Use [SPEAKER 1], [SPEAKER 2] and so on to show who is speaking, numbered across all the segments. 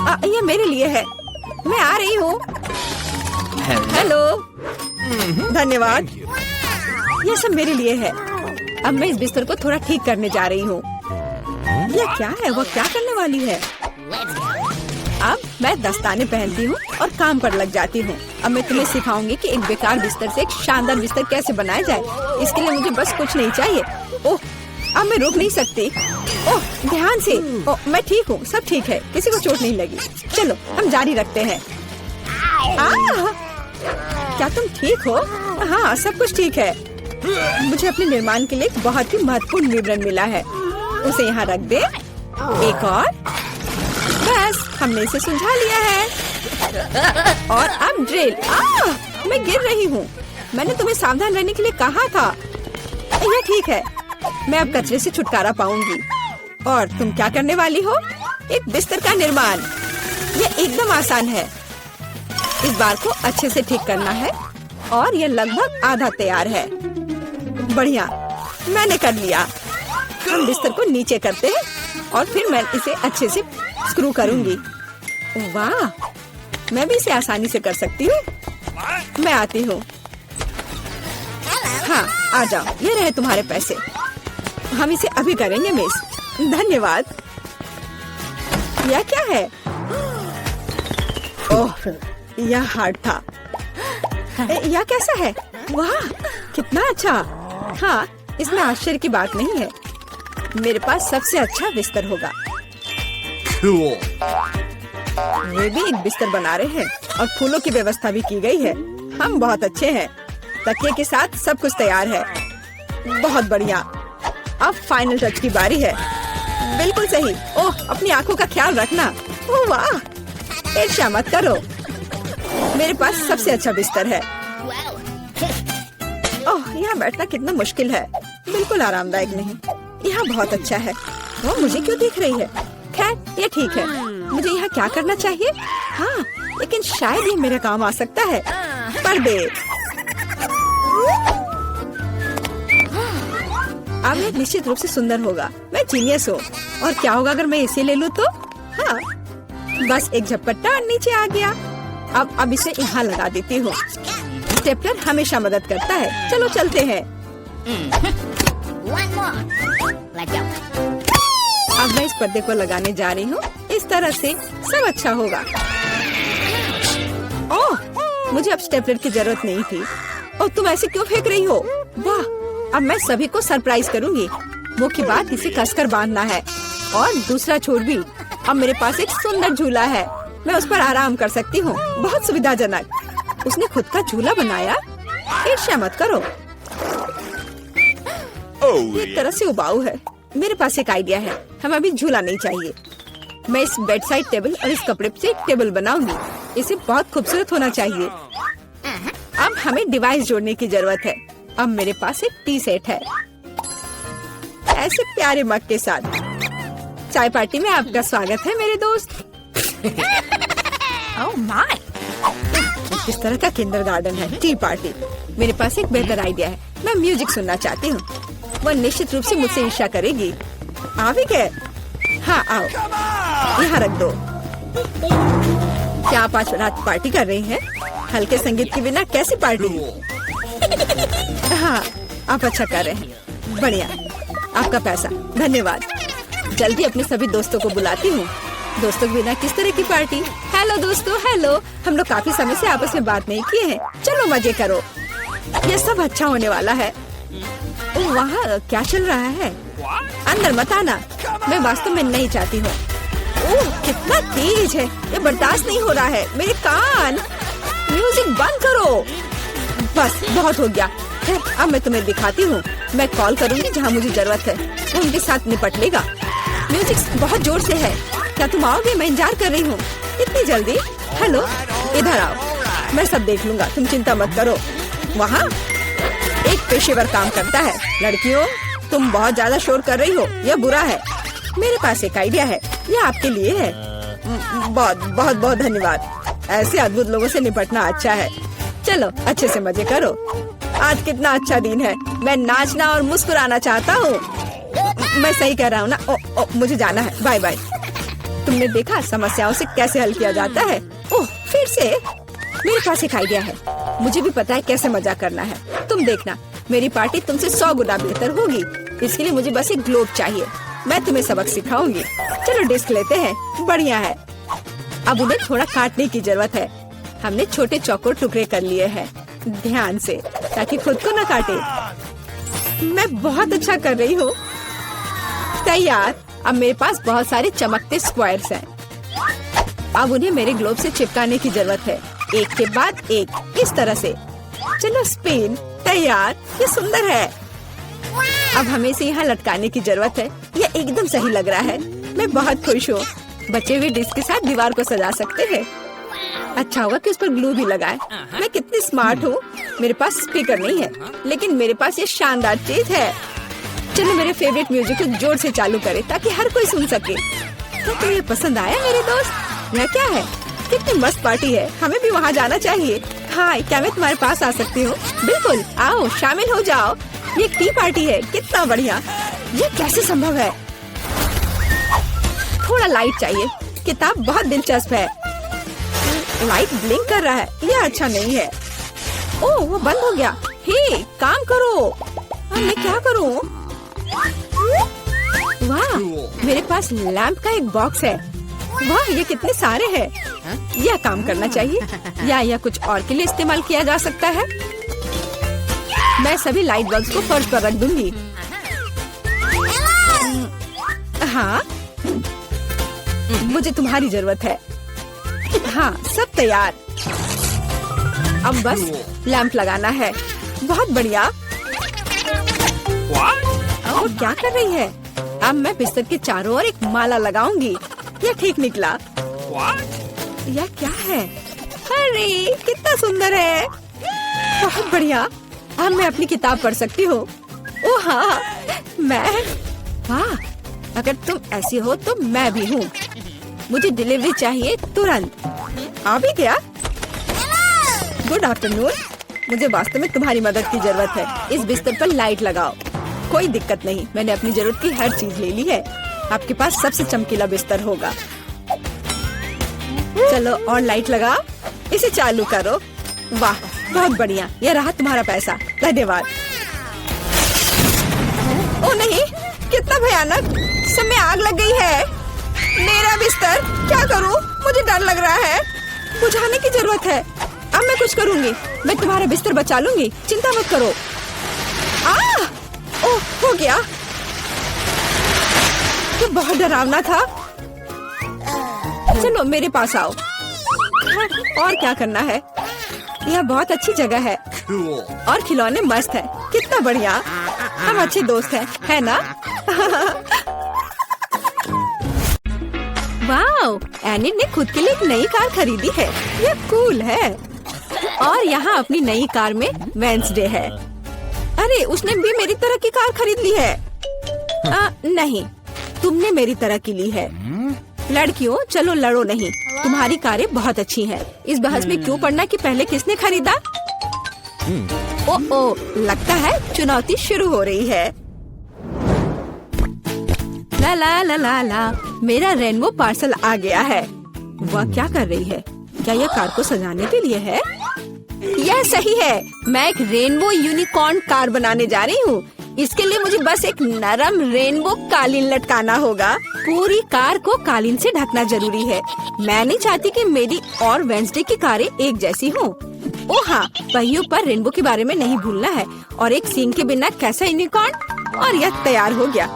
[SPEAKER 1] ये मेरे लिए है। मैं आ रही हूँ। हेलो, धन्यवाद। ये सब मेरे लिए है। अब मैं इस बिस्तर को थोड़ा ठीक करने जा रही हूँ। यह क्या है? वो क्या करने वाली है? अब मैं दस्ताने पहनती हूँ और काम पर लग जाती हूँ। अब मैं तुम्हें सिखाऊंगी कि एक बेकार बिस्तर से एक शानदार बिस्तर कैसे बनाया जाए। इसके लिए मुझे बस कुछ नहीं चाहिए। ओह, अब मैं रुक नहीं सकती। ओह, ध्यान से। ओह, मैं ठीक हूँ, सब ठीक है, किसी को चोट नहीं लगी। चलो हम जारी रखते हैं। क्या तुम ठीक हो? हाँ, सब कुछ ठीक है। मुझे अपने निर्माण के लिए एक बहुत ही महत्वपूर्ण विवरण मिला है। उसे यहाँ रख दे। एक और, बस हमने इसे सुलझा लिया है। और अब ड्रिल। मैं गिर रही हूँ। मैंने तुम्हें सावधान रहने के लिए कहा था। यह ठीक है, मैं अब कचरे से छुटकारा पाऊंगी। और तुम क्या करने वाली हो? एक बिस्तर का निर्माण। यह एकदम आसान है। इस बार को अच्छे से ठीक करना है और यह लगभग आधा तैयार है। बढ़िया, मैंने कर लिया। हम बिस्तर को नीचे करते हैं और फिर मैं इसे अच्छे से स्क्रू करूंगी। वाह, मैं भी इसे आसानी से कर सकती हूँ। मैं आती हूँ। हाँ, आ जाओ। ये रहे तुम्हारे पैसे। हम इसे अभी करेंगे मिस। धन्यवाद। यह क्या है? ओह, यह हार्ड था। यह कैसा है? वाह, कितना अच्छा। हाँ, इसमें आश्चर्य की बात नहीं है। मेरे पास सबसे अच्छा बिस्तर होगा। वे भी एक बिस्तर बना रहे हैं और फूलों की व्यवस्था भी की गई है। हम बहुत अच्छे हैं। तकिए के साथ सब कुछ तैयार है। बहुत बढ़िया। अब फाइनल टच की बारी है। बिल्कुल सही। ओह, अपनी आंखों का ख्याल रखना। ओह वाह, ईर्ष्या मत करो। मेरे पास सबसे अच्छा बिस्तर है। ओह, यहाँ बैठना कितना मुश्किल है। बिल्कुल आरामदायक नहीं। यहाँ बहुत अच्छा है। वो मुझे क्यों देख रही है? खैर, ये ठीक है। मुझे यहाँ क्या करना चाहिए? हाँ, लेकिन शायद ये मेरे काम आ सकता है। पर्दे। अब ये निश्चित रूप से सुंदर होगा। मैं जीनियस हूँ। और क्या होगा अगर मैं इसे ले लूँ तो? हाँ, बस एक झपट्टा और नीचे आ गया। अब इसे यहाँ लगा देती हूँ। स्टेपलर हमेशा मदद करता है। चलो चलते हैं। अब मैं इस पर्दे को लगाने जा रही हूँ। इस तरह से सब अच्छा होगा। ओह, मुझे अब स्टेपलर की जरूरत नहीं थी। और तुम ऐसे क्यों फेंक रही हो? वाह, अब मैं सभी को सरप्राइज करूँगी। मुख्य बात इसे कसकर बांधना है। और दूसरा छोर भी। अब मेरे पास एक सुंदर झूला है। मैं उस पर आराम कर सकती हूँ। बहुत सुविधाजनक। उसने खुद का झूला बनाया। ईर्ष्या मत करो। एक तरह से उबाऊ है। मेरे पास एक आइडिया है। हमें अभी झूला नहीं चाहिए। मैं इस बेड साइड टेबल और इस कपड़े से एक टेबल बनाऊंगी। इसे बहुत खूबसूरत होना चाहिए। अब हमें डिवाइस जोड़ने की जरूरत है। अब मेरे पास एक टी सेट है, ऐसे प्यारे मग के साथ। चाय पार्टी में आपका स्वागत है मेरे दोस्त। ओह माय, किस तरह का किंडरगार्टन है। T party. मेरे पास एक बेहतर आइडिया है। मैं म्यूजिक सुनना चाहती हूँ। वह निश्चित रूप से मुझसे ईर्ष्या करेगी। आ भी गए? हाँ, आओ, यहाँ रख दो। क्या आप आज रात पार्टी कर रही हैं? हल्के संगीत के बिना कैसी पार्टी? हाँ, आप अच्छा कर रहे हैं। बढ़िया, आपका पैसा। धन्यवाद। जल्दी अपने सभी दोस्तों को बुलाती हूँ। दोस्तों के बिना किस तरह की पार्टी? हेलो दोस्तों, हेलो। हम लोग काफी समय से आपस में बात नहीं किए हैं। चलो मजे करो। ये सब अच्छा होने वाला है। ओह, वहाँ क्या चल रहा है? अंदर मत आना। मैं वास्तव में नहीं चाहती हूँ। ओह, कितना तेज है। ये बर्दाश्त नहीं हो रहा है। मेरे कान। म्यूजिक बंद करो। बस, बहुत हो गया। अब मैं तुम्हें दिखाती हूँ। मैं कॉल करूँगी जहाँ मुझे जरूरत है। वो उनके साथ निपट लेगा। म्यूजिक बहुत जोर से है। क्या तुम आओगे? मैं इंतजार कर रही हूँ। इतनी जल्दी? हेलो, इधर आओ। मैं सब देख लूंगा, तुम चिंता मत करो। वहाँ एक पेशेवर काम करता है। लड़कियों, तुम बहुत ज्यादा शोर कर रही हो। यह बुरा है। मेरे पास एक आइडिया है। यह आपके लिए है। बहुत बहुत बहुत धन्यवाद। ऐसे अद्भुत लोगों से निपटना अच्छा है। चलो अच्छे से मजे करो। आज कितना अच्छा दिन है। मैं नाचना और मुस्कुराना चाहता हूँ। मैं सही कह रहा हूँ ना? मुझे जाना है। Bye bye. तुमने देखा समस्याओं से कैसे हल किया जाता है। ओह, फिर से मेरे पास एक आइडिया है। मुझे भी पता है कैसे मजा करना है। तुम देखना, मेरी पार्टी तुमसे 100 गुना बेहतर होगी। इसके लिए मुझे बस एक ग्लोब चाहिए। मैं तुम्हें सबक सिखाऊंगी। चलो डिस्क लेते हैं। बढ़िया है। अब उन्हें थोड़ा काटने की जरूरत है। हमने छोटे चौकोर टुकड़े कर लिए हैं, ध्यान से, ताकि खुद को न काटे। मैं बहुत अच्छा कर रही हूँ। तैयार। अब मेरे पास बहुत सारे चमकते स्क्वायर्स हैं। अब उन्हें मेरे ग्लोब से चिपकाने की जरूरत है, एक के बाद एक, इस तरह से। चलो स्पिन। तैयार। ये सुंदर है। अब हमें इसे यहाँ लटकाने की जरूरत है। ये एकदम सही लग रहा है। मैं बहुत खुश हूँ। बचे हुए डिस्क के साथ दीवार को सजा सकते हैं। अच्छा होगा कि उस पर ग्लू भी लगाए। मैं कितनी स्मार्ट हूँ। मेरे पास स्पीकर नहीं है, लेकिन मेरे पास ये शानदार चीज है। चलो मेरे फेवरेट म्यूजिक को जोर से चालू करें ताकि हर कोई सुन सके। तो तुम्हें पसंद आया मेरे दोस्त? यह क्या है? कितनी मस्त पार्टी है। हमें भी वहाँ जाना चाहिए। हाँ, क्या मैं तुम्हारे पास आ सकती हूँ? बिल्कुल, आओ शामिल हो जाओ। ये टी पार्टी है। कितना बढ़िया। ये कैसे संभव है? थोड़ा लाइट चाहिए। किताब बहुत दिलचस्प है। लाइट ब्लिंक कर रहा है। यह अच्छा नहीं है। ओह, वो बंद हो गया। हे, काम करो। अब मैं क्या करूँ? वाह, मेरे पास लैंप का एक बॉक्स है। वाह, ये कितने सारे हैं। यह काम करना चाहिए या यह कुछ और के लिए इस्तेमाल किया जा सकता है। मैं सभी लाइट बल्ब्स को फर्श पर रख दूंगी। हाँ, मुझे तुम्हारी जरूरत है। हाँ, सब तैयार। अब बस लैंप लगाना है। बहुत बढ़िया। वो क्या कर रही है? अब मैं बिस्तर के चारों ओर एक माला लगाऊंगी। यह ठीक निकला। यह क्या है? अरे कितना सुंदर है। बहुत बढ़िया। अब मैं अपनी किताब पढ़ सकती हूँ। ओह हाँ, मैं। वाह, अगर तुम ऐसी हो तो मैं भी हूँ। मुझे डिलीवरी चाहिए तुरंत। आ भी गया। Good afternoon. मुझे वास्तव में तुम्हारी मदद की जरूरत है। इस बिस्तर पर लाइट लगाओ। कोई दिक्कत नहीं, मैंने अपनी जरूरत की हर चीज ले ली है। आपके पास सबसे चमकीला बिस्तर होगा। चलो और लाइट लगाओ। इसे चालू करो। वाह, बहुत बढ़िया। यह रहा तुम्हारा पैसा। धन्यवाद। ओ नहीं, कितना भयानक। सब में आग लग गई है। मेरा बिस्तर, क्या करूं? मुझे डर लग रहा है। बुझाने की जरूरत है। अब मैं कुछ करूंगी। मैं तुम्हारा बिस्तर बचा लूंगी, चिंता मत करो। ओह, हो गया। ये बहुत डरावना था। चलो मेरे पास आओ। और क्या करना है? यह बहुत अच्छी जगह है और खिलौने मस्त है। कितना बढ़िया। हम अच्छे दोस्त हैं, है ना? वाओ, एनिट ने खुद के लिए एक नई कार खरीदी है। यह कूल है। और यहाँ अपनी नई कार में वेंसडे है। अरे, उसने भी मेरी तरह की कार खरीद ली है। नहीं, तुमने मेरी तरह की ली है। लड़कियों, चलो लड़ो नहीं। तुम्हारी कारें बहुत अच्छी हैं। इस बहस में क्यों पड़ना कि पहले किसने खरीदा? ओ, लगता है चुनौती शुरू हो रही है। ला ला ला ला ला, मेरा रेनबो पार्सल आ गया है। वह क्या कर रही है? क्या यह कार को सजाने के लिए है? यह सही है। मैं एक रेनबो यूनिकॉर्न कार बनाने जा रही हूँ। इसके लिए मुझे बस एक नरम रेनबो कालीन लटकाना होगा। पूरी कार को कालीन से ढकना जरूरी है। मैं नहीं चाहती कि मेरी और वेंसडे की कारें एक जैसी हों। ओह हाँ, पहियों पर रेनबो के बारे में नहीं भूलना है। और एक सींग के बिना कैसा यूनिकॉर्न। और यह तैयार हो गया।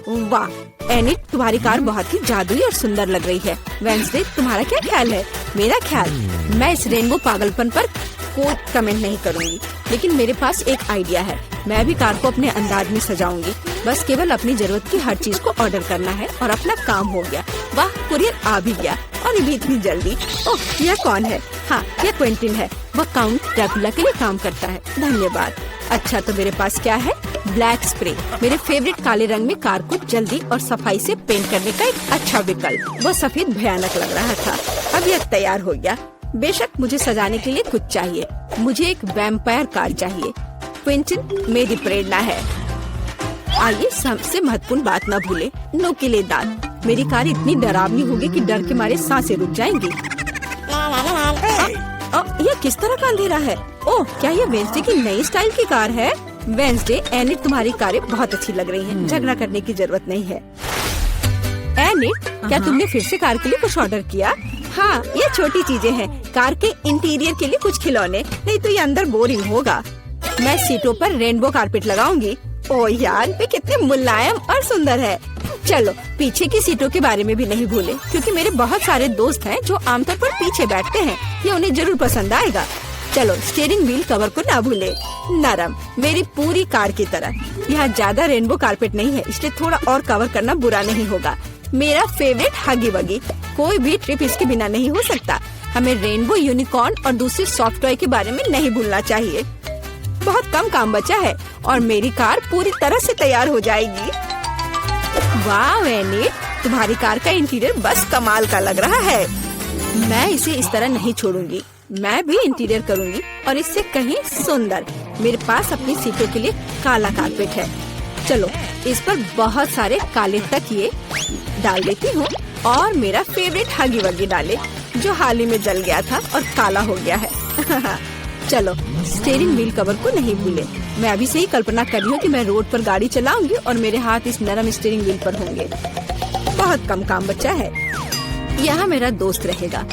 [SPEAKER 1] वाह एनिट, तुम्हारी कार बहुत ही जादुई और सुंदर लग रही है। वेंसडे, तुम्हारा क्या ख्याल है? मेरा ख्याल, मैं इस रेनबो पागलपन पर कोई कमेंट नहीं करूंगी, लेकिन मेरे पास एक आइडिया है। मैं भी कार को अपने अंदाज में सजाऊंगी। बस केवल अपनी जरूरत की हर चीज को ऑर्डर करना है और अपना काम हो गया। वाह, कुरियर आ भी गया और ये भी इतनी जल्दी। ओह, यह कौन है? हाँ, यह क्विंटिन है। वह काउंट ड्रैकुला के लिए काम करता है। धन्यवाद। अच्छा, तो मेरे पास क्या है? ब्लैक स्प्रे, मेरे फेवरेट काले रंग में कार को जल्दी और सफाई से पेंट करने का एक अच्छा विकल्प। वह सफेद भयानक लग रहा था। अब यह तैयार हो गया। बेशक मुझे सजाने के लिए कुछ चाहिए। मुझे एक वैम्पायर कार चाहिए। क्विंटिन मेरी प्रेरणा है। आइए सबसे महत्वपूर्ण बात न भूले, नुकीले दांत। मेरी कार इतनी डरावनी होगी कि डर के मारे सांसें रुक जाएंगी। ये किस तरह का अंधेरा है? ओह, क्या ये वेंसडे की नई स्टाइल की कार है? वेंसडे, एनिट, तुम्हारी कारें बहुत अच्छी लग रही हैं। झगड़ा करने की जरूरत नहीं है। एनिट, क्या तुमने फिर से कार के लिए कुछ ऑर्डर किया? हाँ, ये छोटी चीजें हैं। कार के इंटीरियर के लिए कुछ खिलौने, नहीं तो ये अंदर बोरिंग होगा। मैं सीटों पर रेनबो कारपेट लगाऊंगी। ओह यार, वे कितने मुलायम और सुंदर है। चलो, पीछे की सीटों के बारे में भी नहीं भूले, क्योंकि मेरे बहुत सारे दोस्त हैं जो आमतौर पर पीछे बैठते हैं। ये उन्हें जरूर पसंद आएगा। चलो, स्टीयरिंग व्हील कवर को ना भूले, नरम, मेरी पूरी कार की तरह। यहाँ ज्यादा रेनबो कारपेट नहीं है, इसलिए थोड़ा और कवर करना बुरा नहीं होगा। मेरा फेवरेट हगी वगी, कोई भी ट्रिप इसके बिना नहीं हो सकता। हमें रेनबो, यूनिकॉर्न और दूसरे सॉफ्ट टॉय के बारे में नहीं भूलना चाहिए। बहुत कम काम बचा है और मेरी कार पूरी तरह से तैयार हो जाएगी। वाह एनिट, तुम्हारी कार का इंटीरियर बस कमाल का लग रहा है। मैं इसे इस तरह नहीं छोड़ूंगी। मैं भी इंटीरियर करूंगी और इससे कहीं सुंदर। मेरे पास अपनी सीटों के लिए काला कारपेट है। चलो, इस पर बहुत सारे काले तकिए डाल देती हूँ और मेरा फेवरेट हगी वगी डाले, जो हाल ही में जल गया था और काला हो गया है। चलो, स्टीयरिंग व्हील कवर को नहीं भूले। मैं अभी से ही कल्पना कर रही हूँ कि मैं रोड पर गाड़ी चलाऊंगी और मेरे हाथ इस नरम स्टीयरिंग व्हील पर होंगे। बहुत कम काम बचा है। यहाँ मेरा दोस्त रहेगा,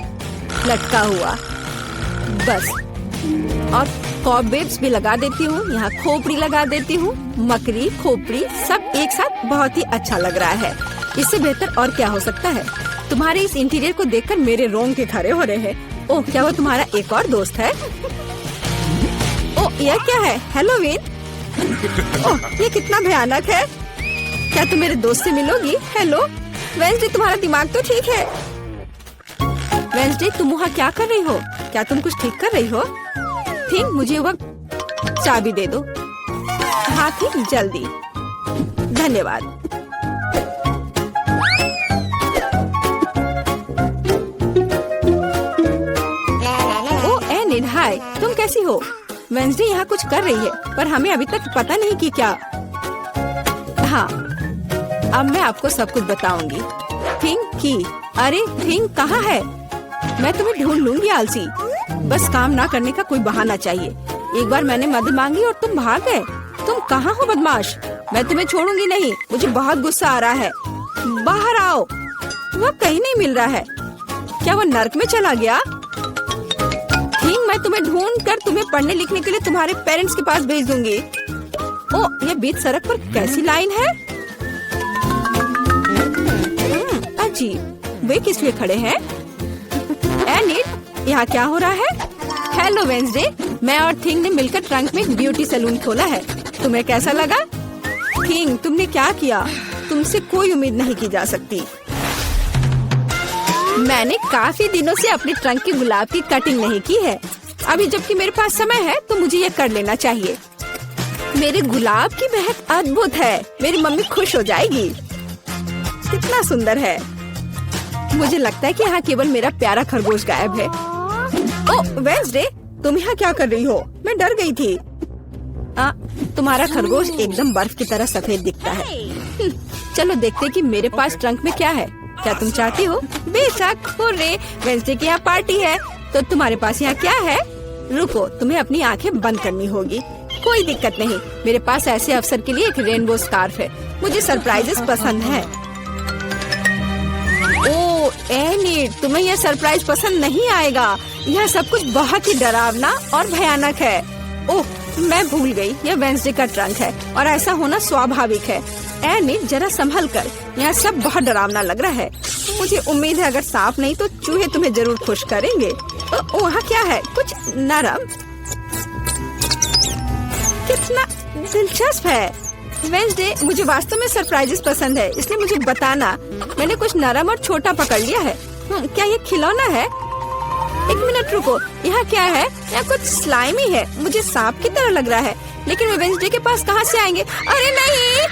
[SPEAKER 1] लटका हुआ, बस। और कॉबवेब्स भी लगा देती हूँ। यहाँ खोपड़ी लगा देती हूँ। मकड़ी, खोपड़ी सब एक साथ बहुत ही अच्छा लग रहा है। इससे बेहतर और क्या हो सकता है? तुम्हारे इस इंटीरियर को देखकर मेरे रोंगटे खड़े हो रहे हैं। ओह, क्या वो तुम्हारा एक और दोस्त है? ओह, यह क्या है? हेलोवीन? ओह, ये कितना भयानक है। क्या तुम मेरे दोस्त से मिलोगी? हेलो वेंसडे, तुम्हारा दिमाग तो ठीक है। वेंसडे, तुम वहाँ क्या कर रही हो? क्या तुम कुछ ठीक कर रही हो? थिंक, मुझे वक्त चाबी दे दो। हाँ थिंक, जल्दी। धन्यवाद। हाय, तुम कैसी हो? वेंसडे यहाँ कुछ कर रही है, पर हमें अभी तक पता नहीं कि क्या। हाँ, अब मैं आपको सब कुछ बताऊंगी। थिंक की, अरे थिंक कहाँ है? मैं तुम्हें ढूंढ लूंगी आलसी। बस काम ना करने का कोई बहाना चाहिए। एक बार मैंने मदद मांगी और तुम भाग गए। तुम कहाँ हो बदमाश? मैं तुम्हें छोड़ूंगी नहीं। मुझे बहुत गुस्सा आ रहा है। बाहर आओ। वह कहीं नहीं मिल रहा है। क्या वो नर्क में चला गया? मैं तुम्हें ढूंढ कर तुम्हें पढ़ने लिखने के लिए तुम्हारे पेरेंट्स के पास भेज दूंगी। ओह, ये बीच सड़क पर कैसी लाइन है? अजीब, वे किस लिए खड़े हैं? एनिट, यहाँ क्या हो रहा है? हेलो वेंसडे, मैं और थिंग ने मिलकर ट्रंक में ब्यूटी सैलून खोला है। तुम्हें कैसा लगा? थिंग, तुमने क्या किया? तुमसे कोई उम्मीद नहीं की जा सकती। मैंने काफी दिनों से अपने ट्रंक की गुलाब की कटिंग नहीं की है। अभी जबकि मेरे पास समय है तो मुझे ये कर लेना चाहिए। मेरे गुलाब की महक अद्भुत है। मेरी मम्मी खुश हो जाएगी। कितना सुंदर है। मुझे लगता है कि यहाँ केवल मेरा प्यारा खरगोश गायब है। ओह वेंसडे, तुम यहाँ क्या कर रही हो? मैं डर गई थी। तुम्हारा खरगोश एकदम बर्फ की तरह सफेद दिखता है। चलो देखते कि मेरे पास ट्रंक में क्या है। क्या तुम चाहती हो? बेशक। हुर्रे, वेंसडे की यहाँ पार्टी है। तो तुम्हारे पास यहाँ क्या है? रुको, तुम्हें अपनी आंखें बंद करनी होगी। कोई दिक्कत नहीं, मेरे पास ऐसे अवसर के लिए एक रेनबो स्कार्फ है। मुझे सरप्राइजेस पसंद है। ओह एनिट, तुम्हें यह सरप्राइज पसंद नहीं आएगा। यह सब कुछ बहुत ही डरावना और भयानक है। ओह, मैं भूल गई, यह वेंसडे का ट्रंक है और ऐसा होना स्वाभाविक है। एनिट, जरा संभल कर। यहाँ सब बहुत डरावना लग रहा है। मुझे उम्मीद है अगर सांप नहीं तो चूहे तुम्हें जरूर खुश करेंगे। वहाँ क्या है? कुछ नरम। कितना दिलचस्प है। वेंसडे, मुझे वास्तव में सरप्राइजेस पसंद है, इसलिए मुझे बताना। मैंने कुछ नरम और छोटा पकड़ लिया है। क्या ये खिलौना है? एक मिनट रुको, यहाँ क्या है? यहाँ कुछ स्लाइमी है। मुझे सांप की तरह लग रहा है, लेकिन वे वेंसडे के पास कहाँ से आएंगे? अरे नहीं,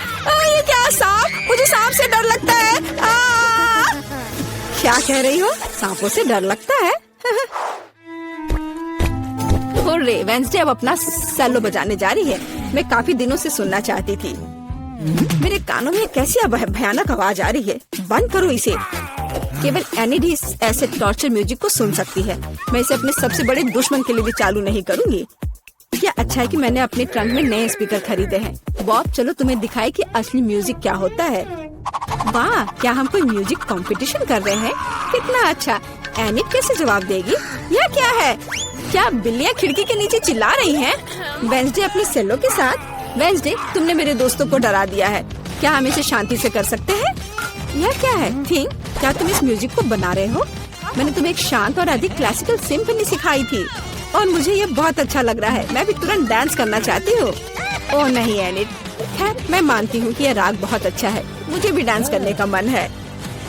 [SPEAKER 1] ये क्या सांप? मुझे सांप से डर लगता है। क्या कह रही हो? सांपों से डर लगता है? हुर्रे, वेंसडे अब अपना सेलो बजाने जा रही है। मैं काफी दिनों से सुनना चाहती थी। मेरे कानों में कैसी भयानक आवाज आ रही है। बंद करो इसे। केवल एनिड ही ऐसे टॉर्चर म्यूजिक को सुन सकती है। मैं इसे अपने सबसे बड़े दुश्मन के लिए भी चालू नहीं करूंगी। क्या अच्छा है कि मैंने अपने ट्रंक में नए स्पीकर खरीदे हैं। बॉब चलो तुम्हें दिखाए कि असली म्यूजिक क्या होता है। वाह, क्या हम कोई म्यूजिक कंपटीशन कर रहे हैं? कितना अच्छा। एनिड कैसे जवाब देगी? यह क्या है? क्या बिल्लियाँ खिड़की के नीचे चिल्ला रही हैं? वेंसडे अपनी सेलो के साथ। वेंसडे, तुमने मेरे दोस्तों को डरा दिया है। क्या हम इसे शांति से कर सकते हैं? यह क्या है? थिंक, क्या तुम इस म्यूजिक को बना रहे हो? मैंने तुम्हें एक शांत और अधिक क्लासिकल सिम्फनी सिखाई थी और मुझे ये बहुत अच्छा लग रहा है। मैं भी तुरंत डांस करना चाहती हूँ। ओह नहीं एनिड, खैर मैं मानती हूँ कि यह राग बहुत अच्छा है। मुझे भी डांस करने का मन है।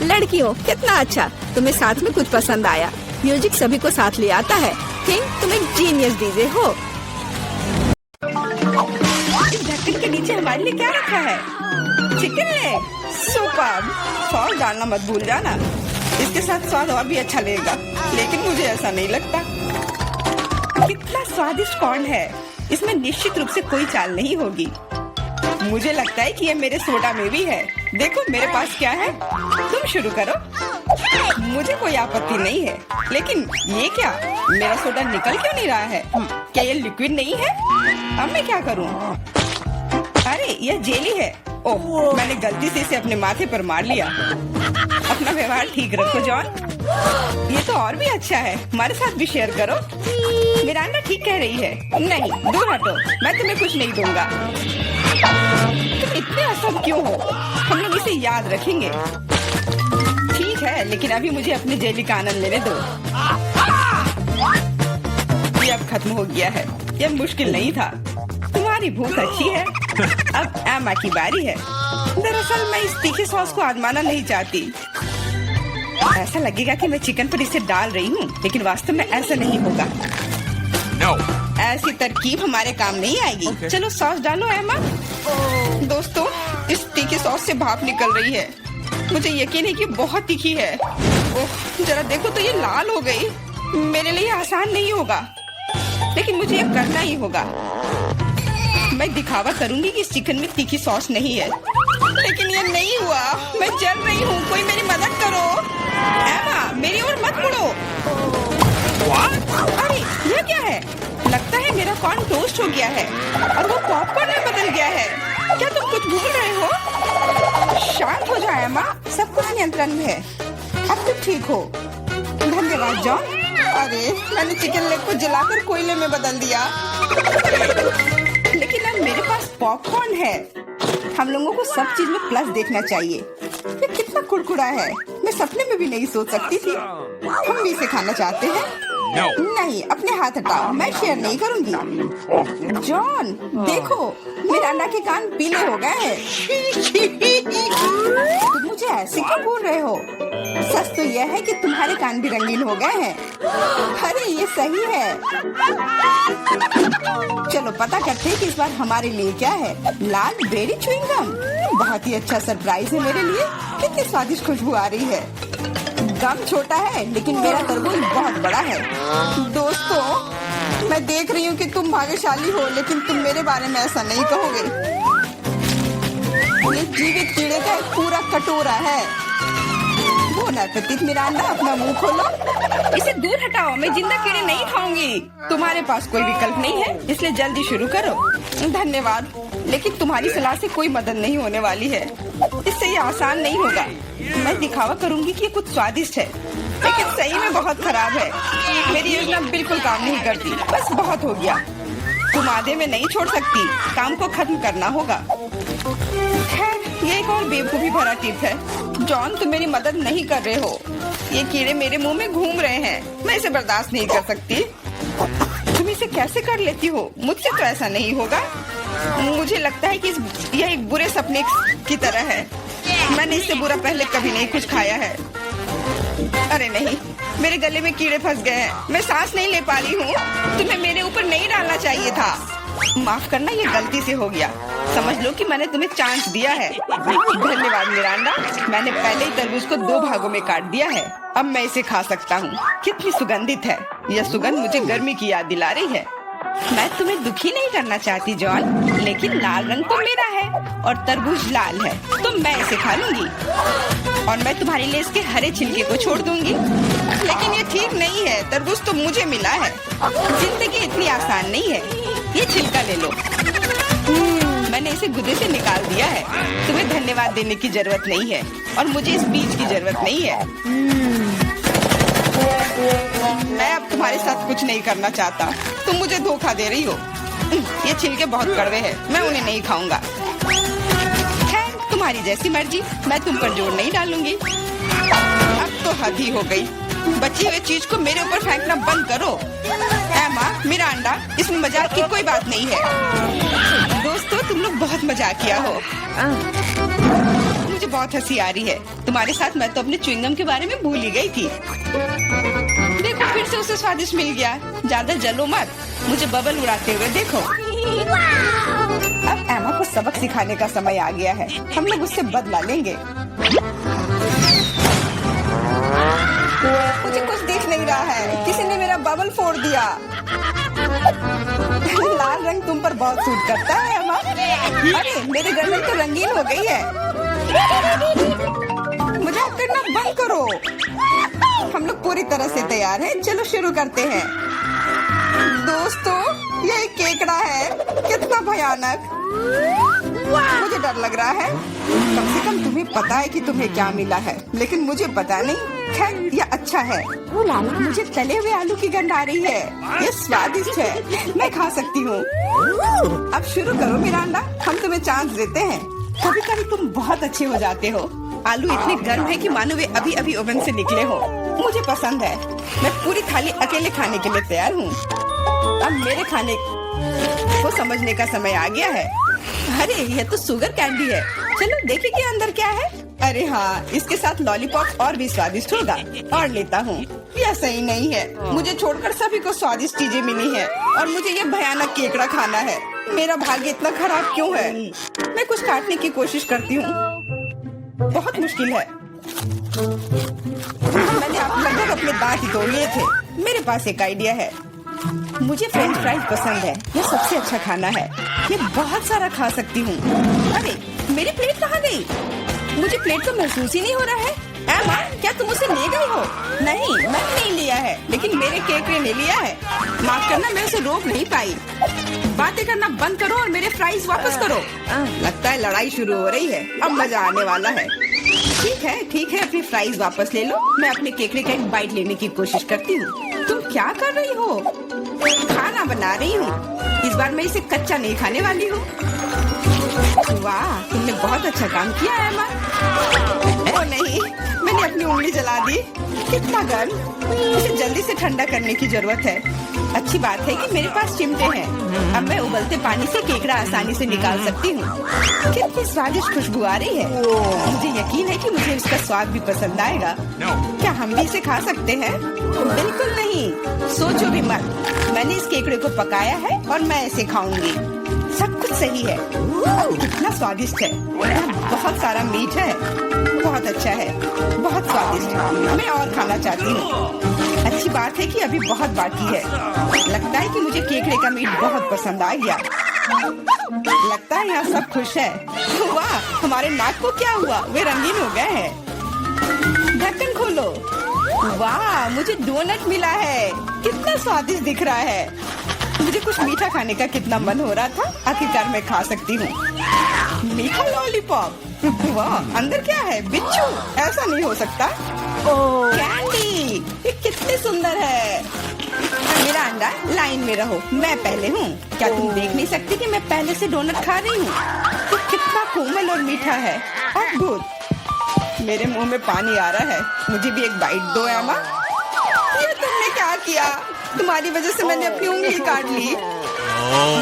[SPEAKER 1] लड़कियों, कितना अच्छा, तुम्हें साथ में कुछ पसंद आया। म्यूजिक सभी को साथ ले आता है। किंग, तुम एक जीनियस डीजे हो। ढक्कन के नीचे हमारे लिए क्या रखा है? Chicken leg. सुपर्ब। सॉस डालना मत भूल जाना। इसके साथ स्वाद और भी अच्छा लगेगा, लेकिन मुझे ऐसा नहीं लगता। कितना स्वादिष्ट कॉर्न है। इसमें निश्चित रूप से कोई चाल नहीं होगी। मुझे लगता है कि ये मेरे सोडा में भी है। देखो मेरे पास क्या है। तुम शुरू करो। मुझे कोई आपत्ति नहीं है, लेकिन ये क्या? मेरा सोडा निकल क्यों नहीं रहा है? क्या ये लिक्विड नहीं है? अब मैं क्या करूं? अरे यह जेली है। ओह, मैंने गलती से इसे अपने माथे पर मार लिया। अपना व्यवहार ठीक रखो जॉन। ये तो और भी अच्छा है। हमारे साथ भी शेयर करो। मिरांडा ठीक कह रही है। नहीं, दूर हटो, मैं तुम्हें कुछ नहीं दूंगा। तुम इतने असम क्यों हो? हम लोग इसे याद रखेंगे। ठीक है, लेकिन अभी मुझे अपने जेली का आनंद लेने दो। ये अब खत्म हो गया है। यह मुश्किल नहीं था। तुम्हारी भूख अच्छी है। अब एमा की बारी है। दरअसल मैं इस तीखे सॉस को आजमाना नहीं चाहती। ऐसा लगेगा कि मैं चिकन पर इसे डाल रही हूँ, लेकिन वास्तव में ऐसा नहीं होगा।
[SPEAKER 2] No.
[SPEAKER 1] ऐसी तरकीब हमारे काम नहीं आएगी।
[SPEAKER 2] Okay.
[SPEAKER 1] चलो सॉस डालो एमा। दोस्तों, इस तीखी सॉस से भाप निकल रही है। मुझे यकीन है कि बहुत तीखी है। ओह, जरा देखो तो ये लाल हो गई। मेरे लिए आसान नहीं होगा, लेकिन मुझे ये करना ही होगा। मैं दिखावा करूंगी कि इस चिकन में तीखी सॉस नहीं है, लेकिन ये नहीं हुआ। मैं जल रही हूँ, कोई मेरी मदद करो। एमा, मेरी ओर मत मुड़ो। अरे ये क्या है? लगता है मेरा कॉर्न टोस्ट हो गया है और वो पॉपकॉर्न में बदल गया है। क्या तुम कुछ भूल रहे हो? शांत हो जाओ एमा, सब कुछ नियंत्रण में है। अब तुम ठीक हो। धन्यवाद जॉन। अरे मैंने चिकन लेग को जलाकर कोयले में बदल दिया, लेकिन अब मेरे पास पॉपकॉर्न है। हम लोगों को सब चीज में प्लस देखना चाहिए। ये कितना कुड़कुड़ा है, मैं सपने में भी नहीं सोच सकती थी। हम भी इसे खाना चाहते हैं।
[SPEAKER 2] No.
[SPEAKER 1] नहीं, अपने हाथ हटाओ, मैं शेयर नहीं करूंगी। जॉन, देखो मिरांडा के कान पीले हो गए हैं। तुम मुझे ऐसे क्यों बोल रहे हो? सच तो यह है कि तुम्हारे कान भी रंगीन हो गए हैं। अरे ये सही है। चलो पता करते हैं कि इस बार हमारे लिए क्या है। लाल बेरी च्युइंग गम। बहुत ही अच्छा सरप्राइज है मेरे लिए। कितनी स्वादिष्ट खुशबू आ रही है। गम छोटा है, लेकिन मेरा तरबूज बहुत बड़ा है। दोस्तों, मैं देख रही हूँ कि तुम भाग्यशाली हो, लेकिन तुम मेरे बारे में ऐसा नहीं कहोगे। ये जीवित कीड़े का एक पूरा कटोरा है। वो नरपतित मिरांडा, अपना मुंह खोलो। इसे दूर हटाओ, मैं जिंदा कीड़े नहीं खाऊंगी। तुम्हारे पास कोई विकल्प नहीं है, इसलिए जल्दी शुरू करो। धन्यवाद, लेकिन तुम्हारी सलाह से कोई मदद नहीं होने वाली है। इससे ये आसान नहीं होगा। मैं दिखावा करूंगी कि ये कुछ स्वादिष्ट है, लेकिन सही में बहुत खराब है। मेरी योजना बिल्कुल काम नहीं करती। बस बहुत हो गया। तुम आधे में नहीं छोड़ सकती, काम को खत्म करना होगा। खैर, ये एक और बेवकूफी भरा टिप है। जॉन, तुम मेरी मदद नहीं कर रहे हो। ये कीड़े मेरे मुंह में घूम रहे हैं। मैं इसे बर्दाश्त नहीं कर सकती। तुम इसे कैसे कर लेती हो? मुझसे तो ऐसा नहीं होगा। मुझे लगता है कि यह एक बुरे सपने की तरह है। मैंने इससे बुरा पहले कभी नहीं कुछ खाया है। अरे नहीं, मेरे गले में कीड़े फंस गए हैं। मैं सांस नहीं ले पा रही हूँ। तुम्हें मेरे ऊपर नहीं डालना चाहिए था। माफ करना, ये गलती से हो गया। समझ लो कि मैंने तुम्हें चांस दिया है। धन्यवाद मिरांडा। मैंने पहले ही तरबूज को 2 भागों में काट दिया है। अब मैं इसे खा सकता हूँ। कितनी सुगंधित है। यह सुगंध मुझे गर्मी की याद दिला रही है।
[SPEAKER 2] मैं तुम्हें दुखी नहीं करना चाहती जॉन, लेकिन लाल रंग तो मेरा है और तरबूज लाल है, तो मैं इसे खा लूंगी और मैं तुम्हारे लिए इसके हरे छिलके को छोड़ दूंगी। लेकिन ये ठीक नहीं है, तरबूज तो मुझे मिला है। जिंदगी इतनी आसान नहीं है। ये छिलका ले लो। मैंने इसे गुदे से निकाल दिया है। तुम्हें धन्यवाद देने की जरूरत नहीं है और मुझे इस बीज की जरूरत नहीं है। मैं अब तुम्हारे साथ कुछ नहीं करना चाहता। तुम मुझे धोखा दे रही हो। ये छिलके बहुत कड़वे हैं, मैं उन्हें नहीं खाऊंगा। खैर, तुम्हारी जैसी मर्जी, मैं तुम पर जोर नहीं डालूंगी। अब तो हद ही हो गई। बची हुई चीज को मेरे ऊपर फेंकना बंद करो। एमा, मेरा अंडा, इसमें मजाक की कोई बात नहीं है। दोस्तों, तुम लोग बहुत मजाक किया हो। मुझे बहुत हंसी आ रही है। तुम्हारे साथ मैं तो अपने च्युइंगम के बारे में भूल ही गई थी। देखो, फिर से उसे स्वादिष्ट मिल गया। ज्यादा जलो मत, मुझे बबल उड़ाते हुए देखो। अब एमा को सबक सिखाने का समय आ गया है। हम लोग उससे बदला लेंगे। मुझे कुछ दिख नहीं रहा है। किसी ने मेरा बबल फोड़ दिया। लाल रंग तुम पर बहुत सूट करता है एमा। अरे, मेरी गर्दन तो रंगीन हो गई है। मजाक करना बंद करो। हम लोग पूरी तरह से तैयार हैं। चलो शुरू करते हैं। दोस्तों, ये एक केकड़ा है। कितना भयानक। मुझे डर लग रहा है। कम से कम तुम्हें पता है कि तुम्हें क्या मिला है, लेकिन मुझे पता नहीं। खैर, ये अच्छा है। मुझे तले हुए आलू की गंध आ रही है। ये स्वादिष्ट है, मैं खा सकती हूँ। अब शुरू करो मिरांडा, हम तुम्हें चांस देते हैं। कभी कभी तुम बहुत अच्छे हो जाते हो। आलू इतने गर्म है कि मानो वे अभी अभी ओवन से निकले हो। मुझे पसंद है। मैं पूरी थाली अकेले खाने के लिए तैयार हूँ। अब मेरे खाने को समझने का समय आ गया है। अरे, ये तो शुगर कैंडी है। चलो देखें कि अंदर क्या है। अरे हाँ, इसके साथ लॉलीपॉप और भी स्वादिष्ट होगा। और लेता हूँ। यह सही नहीं है। मुझे छोड़कर सभी को स्वादिष्ट चीजें मिली हैं और मुझे ये भयानक केकड़ा खाना है। मेरा भाग्य इतना खराब क्यों है? मैं कुछ काटने की कोशिश करती हूँ। बहुत मुश्किल है। मैंने लगभग अपने दांत ही तोड़ लिए थे। मेरे पास एक आइडिया है। मुझे फ्रेंच फ्राइज पसंद है। यह सबसे अच्छा खाना है। मैं बहुत सारा खा सकती हूँ। अरे, मेरी प्लेट कहाँ गई? मुझे प्लेट को महसूस ही नहीं हो रहा है। एमा, क्या तुम उसे ले गई हो? नहीं, मैंने नहीं लिया है, लेकिन मेरे केकड़े ने लिया है। माफ करना, मैं उसे रोक नहीं पाई। बातें करना बंद करो और मेरे फ्राइज वापस करो। लगता है लड़ाई शुरू हो रही है। अब मजा आने वाला है। ठीक है, अपनी फ्राइज वापस ले लो। मैं अपने केकड़े का एक बाइट लेने की कोशिश करती हूँ। तुम क्या कर रही हो? खाना बना रही हूँ। इस बार मैं इसे कच्चा नहीं खाने वाली हूँ। वाह, तुमने बहुत अच्छा काम किया है एमा। ओ नहीं, मैंने अपनी उंगली जला दी। कितना गर्म। इसे जल्दी से ठंडा करने की जरूरत है। अच्छी बात है कि मेरे पास चिमटे हैं। अब मैं उबलते पानी से केकड़ा आसानी से निकाल सकती हूँ। कितनी स्वादिष्ट खुशबू आ रही है। मुझे यकीन है कि मुझे इसका स्वाद भी पसंद आएगा। क्या हम भी इसे खा सकते हैं? बिल्कुल नहीं, सोचो भी मत। मैंने इस केकड़े को पकाया है और मैं इसे खाऊंगी। सब कुछ सही है। कितना स्वादिष्ट है। बहुत सारा मीठ है। बहुत अच्छा है, बहुत स्वादिष्ट है। मैं और खाना चाहती हूँ। अच्छी बात है कि अभी बहुत बाकी है। लगता है कि मुझे केकड़े का मीट बहुत पसंद आ गया। लगता है यहाँ सब खुश है। वाह, हमारे नाक को क्या हुआ? वे रंगीन हो गए हैं। ढक्कन खोलो। वाह, मुझे डोनट मिला है। कितना स्वादिष्ट दिख रहा है। मुझे कुछ मीठा खाने का कितना मन हो रहा था। आखिरकार मैं खा सकती हूँ। मीठा लॉलीपॉप। वाह, अंदर क्या है? बिच्छू? ऐसा नहीं हो सकता। कैंडी, ये कितनी सुंदर है। मेरा अंडा, लाइन में रहो। मैं पहले हूँ। क्या तुम देख नहीं सकती कि मैं पहले से डोनट खा रही हूँ? तो कितना कोमल और मीठा है। अद्भुत। मेरे मुंह में पानी आ रहा है। मुझे भी एक बाइट दो एमा। ये तुमने क्या किया? तुम्हारी वजह से मैंने अपनी उंगली काट ली।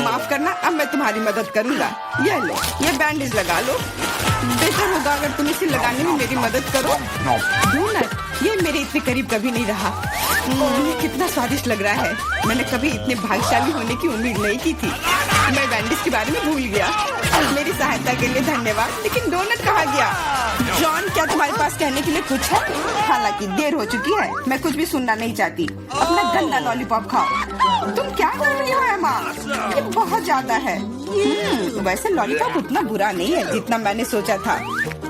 [SPEAKER 2] माफ करना, अब मैं तुम्हारी मदद करूंगा। ये लो, ये बैंडेज लगा लो। बेहतर होगा अगर तुम इसे लगाने में मेरी मदद करो। डोनट, ये मेरे इतने करीब कभी नहीं रहा। ये कितना स्वादिष्ट लग रहा है। मैंने कभी इतने भाग्यशाली होने की उम्मीद नहीं की थी। मैं बैंडेज के बारे में भूल गया। मेरी सहायता के लिए धन्यवाद। लेकिन डोनट कहाँ गया? जॉन, क्या तुम्हारे पास कहने के लिए कुछ है? हालांकि देर हो चुकी है। मैं कुछ भी सुनना नहीं चाहती। अपना गंदा लॉलीपॉप खाओ। तुम क्या कर रही हो एमा? ये बहुत ज्यादा है। वैसे लॉलीपॉप उतना बुरा नहीं है जितना मैंने सोचा था।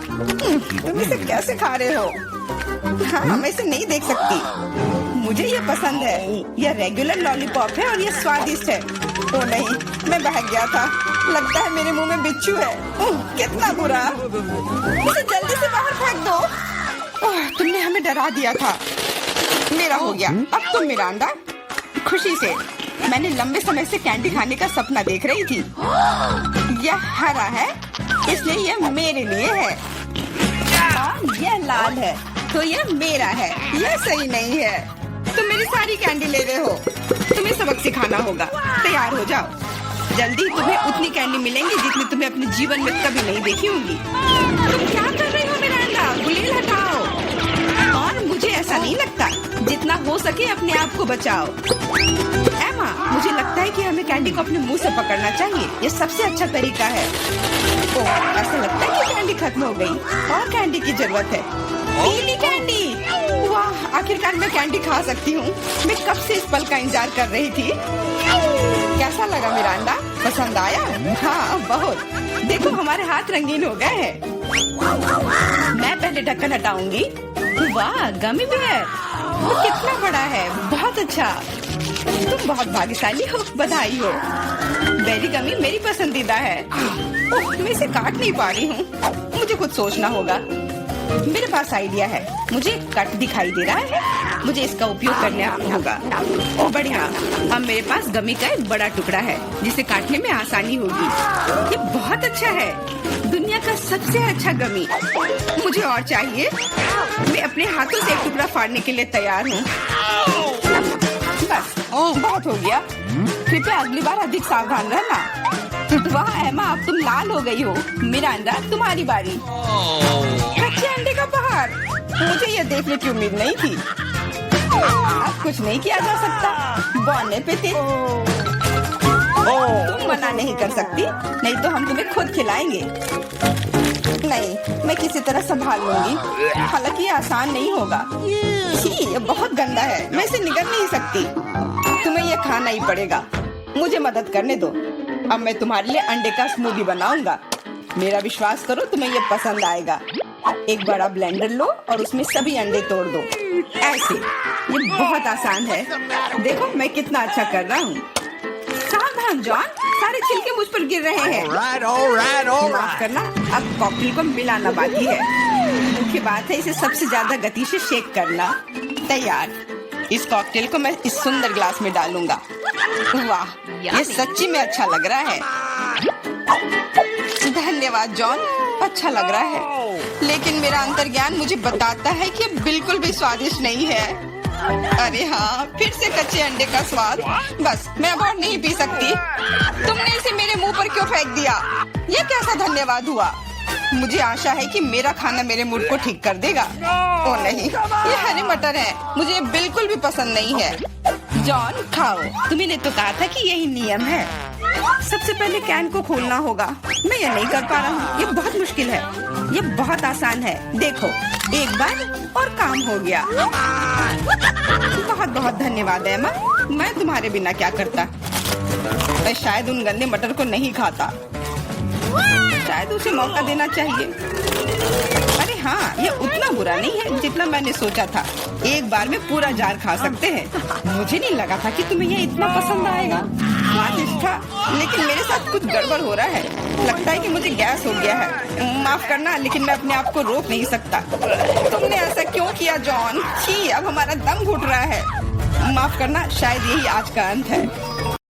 [SPEAKER 2] तुम इसे कैसे खा रहे हो? हाँ, मैं इसे नहीं देख सकती। मुझे ये पसंद है। यह रेगुलर लॉलीपॉप है और ये स्वादिष्ट है। तो नहीं, मैं बहक गया था। लगता है मेरे मुंह में बिच्छू है। कितना बुरा। इसे जल्दी से बाहर फेंक दो। तुमने हमें डरा दिया था। मेरा हो गया। अब तुम मिरांडा। खुशी से। मैंने लंबे समय से कैंडी खाने का सपना देख रही थी। यह हरा है, इसलिए यह मेरे लिए है। और यह लाल है, तो यह मेरा है। यह सही नहीं है। तुम मेरी सारी कैंडी ले रहे हो। तुम्हें सबक सिखाना होगा। तैयार हो जाओ। जल्दी तुम्हें उतनी कैंडी मिलेंगी जितनी तुम्हें अपने जीवन में कभी नहीं देखी होंगी। तुम क्या कर रही हो मिरांडा? गुलेल हटाओ। और मुझे ऐसा नहीं लगता। जितना हो सके अपने आप को बचाओ। एमा, मुझे लगता है कि हमें कैंडी को अपने मुंह से पकड़ना चाहिए। ये सबसे अच्छा तरीका है। ओह, ऐसा लगता है कि कैंडी खत्म हो गई और कैंडी की जरूरत है। पीली कैंडी। वाह, आखिरकार मैं कैंडी खा सकती हूँ। मैं कब से इस पल का इंतजार कर रही थी। कैसा लगा मिरांडा? पसंद आया? हाँ, बहुत। देखो, हमारे हाथ रंगीन हो गए हैं। मैं पहले ढक्कन हटाऊंगी। वाह, गमी बेयर। वो कितना बड़ा है। बहुत अच्छा। तुम बहुत भाग्यशाली हो। बधाई हो। बेरी गमी मेरी पसंदीदा है। ओह, मैं इसे काट नहीं पा रही हूँ। मुझे कुछ सोचना होगा। मेरे पास आइडिया है। मुझे कट दिखाई दे रहा है। मुझे इसका उपयोग करना होगा। ओह, बढ़िया। अब मेरे पास गमी का एक बड़ा टुकड़ा है जिसे काटने में आसानी होगी। ये बहुत अच्छा है। दुनिया का सबसे अच्छा गमी। मुझे और चाहिए। मैं अपने हाथों से एक टुकड़ा फाड़ने के लिए तैयार हूँ। बस, बहुत हो गया। कृपया अगली बार अधिक सावधान रहना। वाह एमा, अब तुम लाल हो गई हो। मिरांडा, तुम्हारी बारी। कच्चे अंडे का पहाड़। मुझे ये देखने की उम्मीद नहीं थी। अब कुछ नहीं किया जा सकता। बौने पे थे। तुम मना नहीं कर सकती। नहीं तो हम तुम्हें खुद खिलाएंगे। नहीं, मैं किसी तरह संभाल लूंगी। हालांकि ये आसान नहीं होगा। ये बहुत गंदा है। मैं इसे निगल नहीं सकती। तुम्हें ये खाना ही पड़ेगा। मुझे मदद करने दो। अब मैं तुम्हारे लिए अंडे का स्मूदी बनाऊंगा। मेरा विश्वास करो, तुम्हें ये पसंद आएगा। एक बड़ा ब्लेंडर लो और उसमें सभी अंडे तोड़ दो। ऐसे। ये बहुत आसान है। देखो मैं कितना अच्छा कर रहा हूँ। सावधान जॉन, सारे छिलके मुझ पर गिर रहे हैं। माफ करना, अब कॉकटेल को मिलाना बाकी है। मुख्य बात है इसे सबसे ज्यादा गति से शेक करना। तैयार। इस कॉकटेल को मैं इस सुंदर ग्लास में डालूंगा। वाह, ये सच्ची में अच्छा लग रहा है। धन्यवाद जॉन, अच्छा लग रहा है। लेकिन मेरा अंतर्ज्ञान मुझे बताता है कि बिल्कुल भी स्वादिष्ट नहीं है। अरे हाँ, फिर से कच्चे अंडे का स्वाद। बस, मैं अब और नहीं पी सकती। तुमने इसे मेरे मुंह पर क्यों फेंक दिया? ये कैसा धन्यवाद हुआ? मुझे आशा है कि मेरा खाना मेरे मूड को ठीक कर देगा। ओ नहीं, ये हरे मटर है। मुझे बिल्कुल भी पसंद नहीं है। जॉन, खाओ। तुम्ही तो कहा था कि यही नियम है। सबसे पहले कैन को खोलना होगा। मैं ये नहीं कर पा रहा हूँ। ये बहुत मुश्किल है। ये बहुत आसान है। देखो, एक बार और काम हो गया। बहुत बहुत धन्यवाद एमा। मैं तुम्हारे बिना क्या करता। मैं शायद उन गंदे मटर को नहीं खाता। शायद उसे मौका देना चाहिए। अरे हाँ, ये उतना बुरा नहीं है जितना मैंने सोचा था। एक बार में पूरा जार खा सकते हैं। मुझे नहीं लगा था कि तुम्हें ये इतना पसंद आएगा। स्वादिष्ट था, लेकिन मेरे साथ कुछ गड़बड़ हो रहा है। लगता है कि मुझे गैस हो गया है। माफ करना, लेकिन मैं अपने आप को रोक नहीं सकता। तुमने ऐसा क्यों किया जॉन? छी, अब हमारा दम घुट रहा है। माफ करना, शायद यही आज का अंत है।